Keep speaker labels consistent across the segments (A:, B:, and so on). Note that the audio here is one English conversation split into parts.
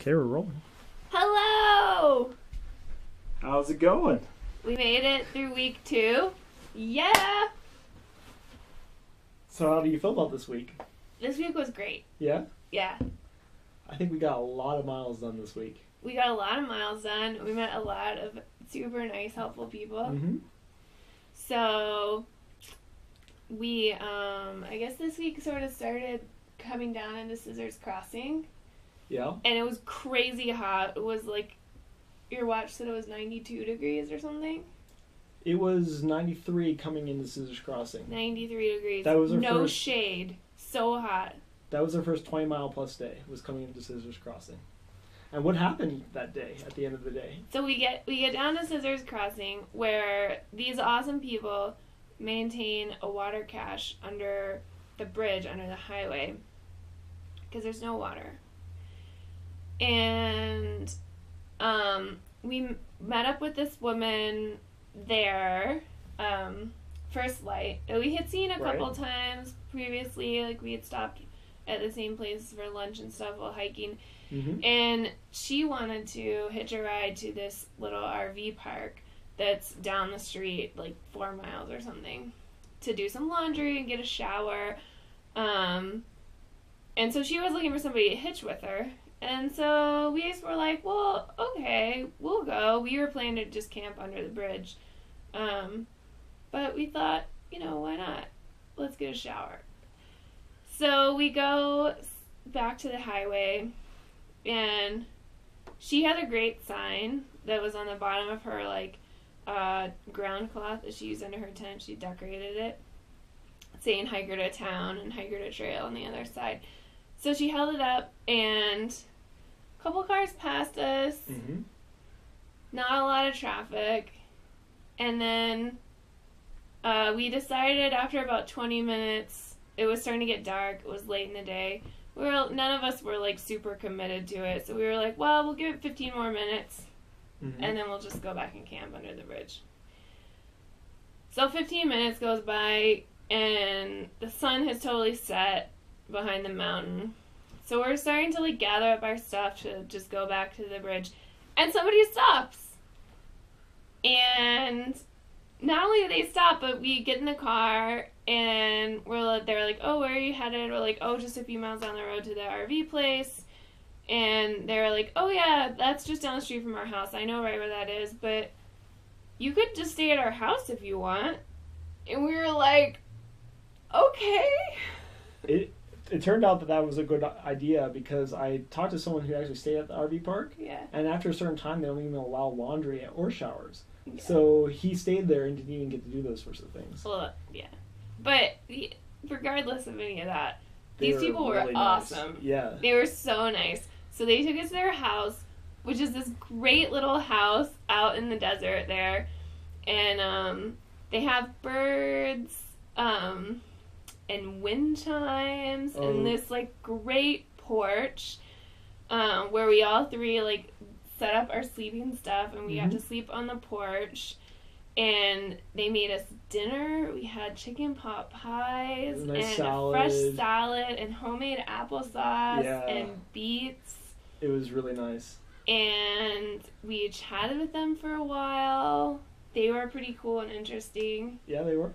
A: Okay, we're rolling.
B: Hello!
A: How's it going?
B: We made it through week 2. Yeah!
A: So how do you feel about this week?
B: This week was great.
A: Yeah?
B: Yeah.
A: I think we got a lot of miles done this week.
B: We got a lot of miles done. We met a lot of super nice, helpful people.
A: Mm-hmm.
B: So, we, I guess this week sort of started coming down into Scissors Crossing.
A: Yeah?
B: And it was crazy hot. It was like, your watch said it was 92 degrees or something.
A: It was 93 coming into Scissors Crossing.
B: 93 degrees.
A: That was our
B: no
A: first...
B: shade. So hot.
A: That was our first 20-mile plus day, was coming into Scissors Crossing. And what happened that day, at the end of the day?
B: So we get down to Scissors Crossing, where these awesome people maintain a water cache under the bridge, under the highway, because there's no water. And we met up with this woman there, First Light. We had seen a couple times previously, like we had stopped at the same place for lunch and stuff while hiking.
A: Mm-hmm.
B: And she wanted to hitch a ride to this little RV park that's down the street, like 4 miles or something, to do some laundry and get a shower. And so she was looking for somebody to hitch with her. And so we just were like, well, okay, we'll go. We were planning to just camp under the bridge. But we thought, why not? Let's get a shower. So we go back to the highway, and she had a great sign that was on the bottom of her, ground cloth that she used under her tent. She decorated it, saying hiker to town and hiker to trail on the other side. So she held it up, and a couple cars passed us.
A: Mm-hmm.
B: Not a lot of traffic. And then we decided after about 20 minutes, it was starting to get dark. It was late in the day. None of us were, super committed to it. So we were like, well, we'll give it 15 more minutes,
A: Mm-hmm.
B: and then we'll just go back and camp under the bridge. So 15 minutes goes by, and the sun has totally set behind the mountain. So we're starting to, gather up our stuff to just go back to the bridge. And somebody stops. And not only do they stop, but we get in the car, and they're like, oh, where are you headed? We're like, oh, just a few miles down the road to the RV place. And they're like, oh, yeah, that's just down the street from our house. I know right where that is, but you could just stay at our house if you want. And we were like, okay.
A: It turned out that was a good idea, because I talked to someone who actually stayed at the RV park.
B: Yeah.
A: And after a certain time, they don't even allow laundry or showers.
B: Yeah.
A: So he stayed there and didn't even get to do those sorts of things.
B: Well, yeah. But regardless of any of that,
A: They
B: these people were
A: really
B: awesome.
A: Nice. Yeah.
B: They were so nice. So they took us to their house, which is this great little house out in the desert there. And they have birds and wind chimes and this, great porch where we all three, set up our sleeping stuff, and we got to sleep on the porch. And they made us dinner. We had chicken pot pies and
A: salad.
B: A fresh salad and homemade applesauce and beets.
A: It was really nice.
B: And we chatted with them for a while. They were pretty cool and interesting.
A: Yeah, they were.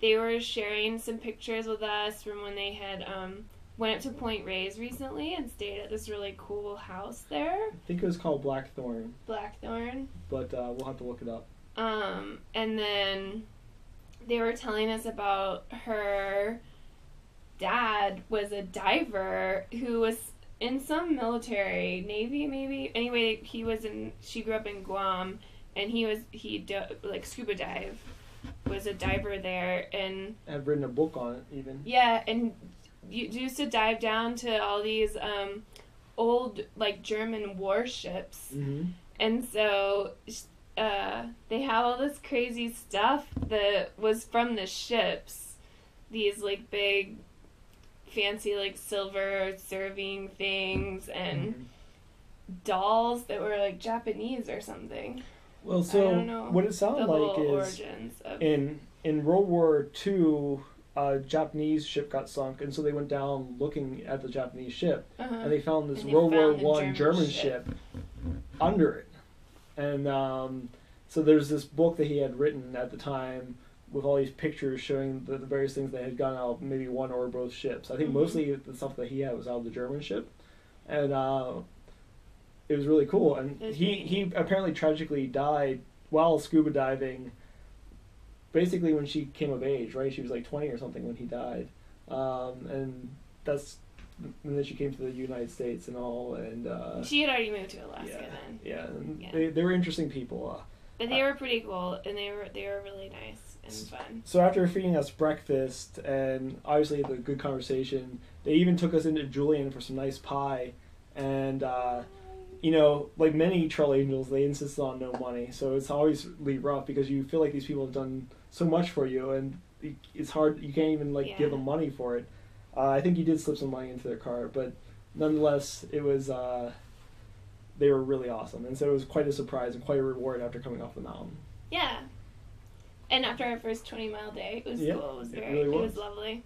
B: They were sharing some pictures with us from when they had went up to Point Reyes recently and stayed at this really cool house there.
A: I think it was called Blackthorn.
B: Blackthorn.
A: But we'll have to look it up.
B: And then they were telling us about her dad was a diver who was in some military, Navy maybe. Anyway, she grew up in Guam, and scuba dive, was a diver there, and
A: I've written a book on it even.
B: Yeah, and you used to dive down to all these old German warships.
A: Mm-hmm.
B: And so they have all this crazy stuff that was from the ships. These big fancy silver serving things and dolls that were Japanese or something.
A: Well, so
B: I don't know
A: what it sounded
B: the
A: like
B: whole
A: is
B: origins of...
A: in World War II, a Japanese ship got sunk, and so they went down looking at the Japanese ship, and they found this
B: And they
A: World War
B: found the
A: One German ship under it. And so there's this book that he had written at the time with all these pictures showing the various things that had gone out of maybe one or both ships. I think mostly the stuff that he had was out of the German ship. And it was really cool. And he apparently tragically died while scuba diving, basically when she came of age, right? She was like 20 or something when he died. And then she came to the United States and all. And
B: she had already moved to Alaska then.
A: Yeah, and they were interesting people.
B: But they were pretty cool, and they were really nice and fun. So
A: after feeding us breakfast and obviously the good conversation, they even took us into Julian for some nice pie. And, like many trail angels, they insist on no money. So it's always really rough because you feel like these people have done so much for you, and it's hard. You can't even give them money for it. I think you did slip some money into their car, but nonetheless, it was... they were really awesome, and so it was quite a surprise and quite a reward after coming off the mountain.
B: Yeah, and after our first 20-mile day, it was cool. It was lovely.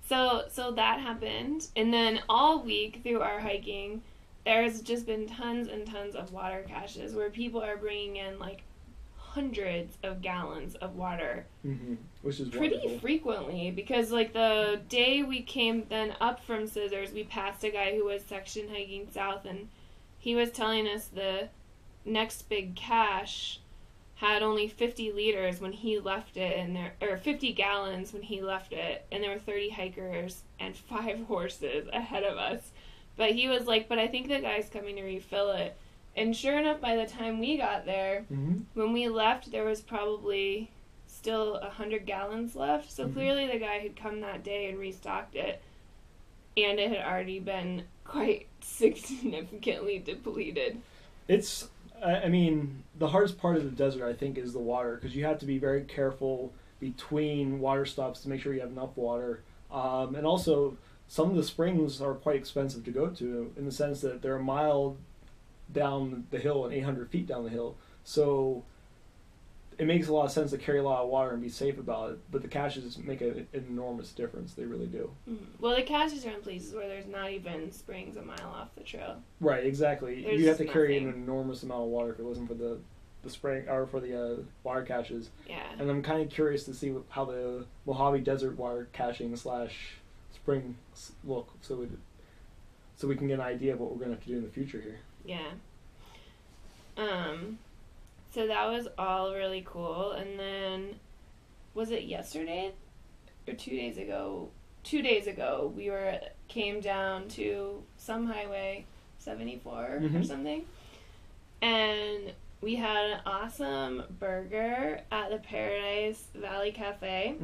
B: So that happened, and then all week through our hiking, there's just been tons and tons of water caches where people are bringing in like hundreds of gallons of water,
A: which is
B: pretty
A: wonderful.
B: Frequently, because like the day we came then up from Scissors, we passed a guy who was section hiking south, and he was telling us the next big cache had only 50 liters when he left it, or 50 gallons when he left it, and there were 30 hikers and 5 horses ahead of us. But he was like, but I think the guy's coming to refill it. And sure enough, by the time we got there, when we left, there was probably still 100 gallons left. So clearly the guy had come that day and restocked it, and it had already been quite significantly depleted.
A: It's, the hardest part of the desert, I think, is the water, because you have to be very careful between water stops to make sure you have enough water. And also, some of the springs are quite expensive to go to, in the sense that they're a mile down the hill and 800 feet down the hill. So it makes a lot of sense to carry a lot of water and be safe about it, but the caches make an enormous difference. They really do.
B: Well, the caches are in places where there's not even springs a mile off the trail.
A: Right, exactly. You have to carry an enormous amount of water if it wasn't for the spring, or for the water caches.
B: Yeah.
A: And I'm kind of curious to see how the Mojave Desert water caching / spring look, so we can get an idea of what we're going to have to do in the future here.
B: Yeah. So that was all really cool, and then, was it yesterday or 2 days ago? 2 days ago, we came down to some highway, 74 or something, and we had an awesome burger at the Paradise Valley Cafe.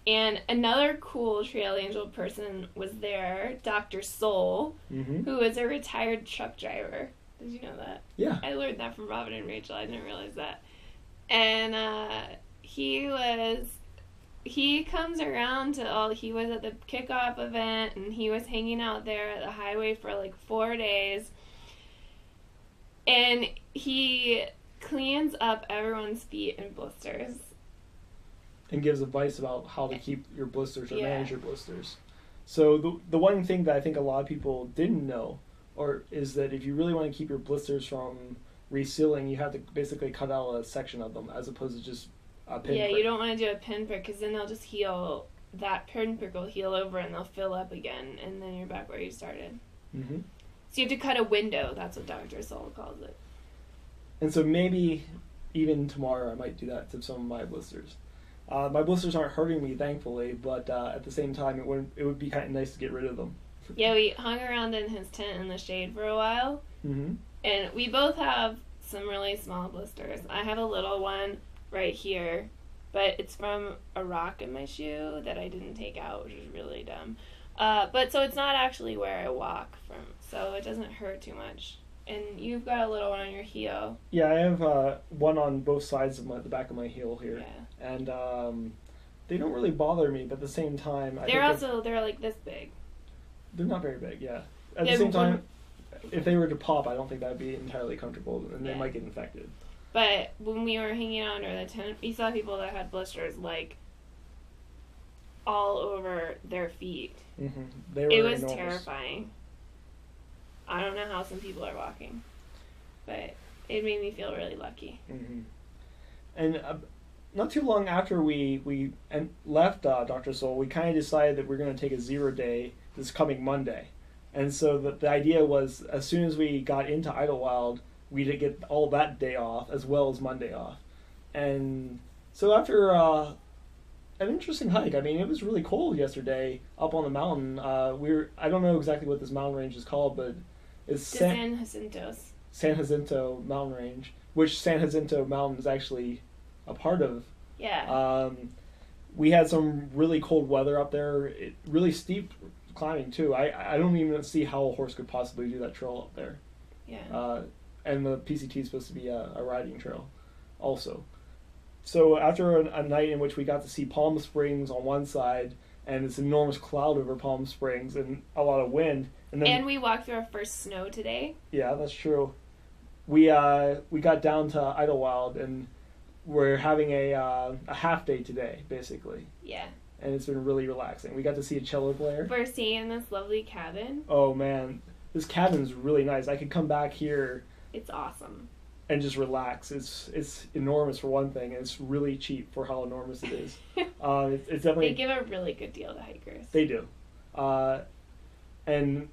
B: And another cool Trail Angel person was there, Dr. Soul, who is a retired truck driver. Did you know that?
A: Yeah.
B: I learned that from Robin and Rachel. I didn't realize that. And he comes around he was at the kickoff event, and he was hanging out there at the highway for like 4 days. And he cleans up everyone's feet in blisters.
A: And gives advice about how to keep your blisters or manage your blisters. So the one thing that I think a lot of people didn't know is that if you really want to keep your blisters from resealing, you have to basically cut out a section of them as opposed to just a pinprick.
B: Yeah, you don't want to do a pinprick because then they'll just heal. That pinprick will heal over and they'll fill up again, and then you're back where you started. So you have to cut a window. That's what Dr. Soul calls it. And
A: so maybe even tomorrow I might do that to some of my blisters. My blisters aren't hurting me, thankfully, but at the same time, it would be kind of nice to get rid of them.
B: Yeah, we hung around in his tent in the shade for a while, and we both have some really small blisters. I have a little one right here, but it's from a rock in my shoe that I didn't take out, which is really dumb. But so it's not actually where I walk from, so it doesn't hurt too much. And you've got a little one on your heel. Yeah, I have one on both sides of the back of my heel here. Yeah. And they don't really bother me, but at the same time... They're like this big. They're not very big, yeah. At the same time, if they were to pop, I don't think that would be entirely comfortable, and they might get infected. But when we were hanging out under the tent, we saw people that had blisters like all over their feet.
A: Mm-hmm. They were
B: It was
A: enormous.
B: terrifying. I don't know how some people are walking, but it made me feel really lucky.
A: Mm-hmm. And not too long after we left Dr. Soul, we kind of decided that we're going to take a 0 day this coming Monday. And so the idea was, as soon as we got into Idlewild, we'd get all that day off as well as Monday off. And so after an interesting hike, I mean, it was really cold yesterday up on the mountain. I don't know exactly what this mountain range is called, but it's
B: San Jacinto's.
A: San Jacinto mountain range, which San Jacinto mountain is actually a part of.
B: Yeah.
A: We had some really cold weather up there. Really steep climbing too. I don't even see how a horse could possibly do that trail up there.
B: Yeah.
A: And the PCT is supposed to be a riding trail also. So after a night in which we got to see Palm Springs on one side and this enormous cloud over Palm Springs and a lot of wind,
B: and we walked through our first snow today.
A: Yeah, that's true. We got down to Idlewild and we're having a half day today, basically.
B: Yeah.
A: And it's been really relaxing. We got to see a cello player.
B: We're staying in this lovely cabin.
A: Oh man, this cabin's really nice. I could come back here.
B: It's awesome.
A: And just relax. It's enormous for one thing, and it's really cheap for how enormous it is. It's definitely
B: They give a really good deal to hikers.
A: They do, and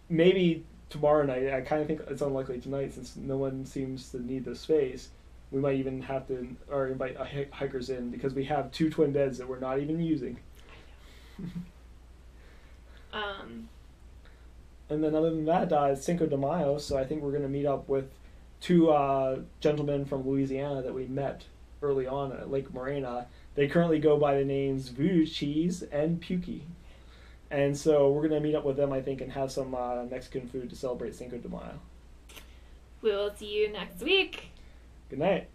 A: maybe tomorrow night. I kind of think it's unlikely tonight since no one seems to need the space. We might even have to invite hikers in because we have 2 twin beds that we're not even using. And then other than that, it's Cinco de Mayo, so I think we're going to meet up with 2 gentlemen from Louisiana that we met early on at Lake Morena. They currently go by the names Voodoo Cheese and Pukey. And so we're going to meet up with them, I think, and have some Mexican food to celebrate Cinco de Mayo.
B: We will see you next week.
A: Good night.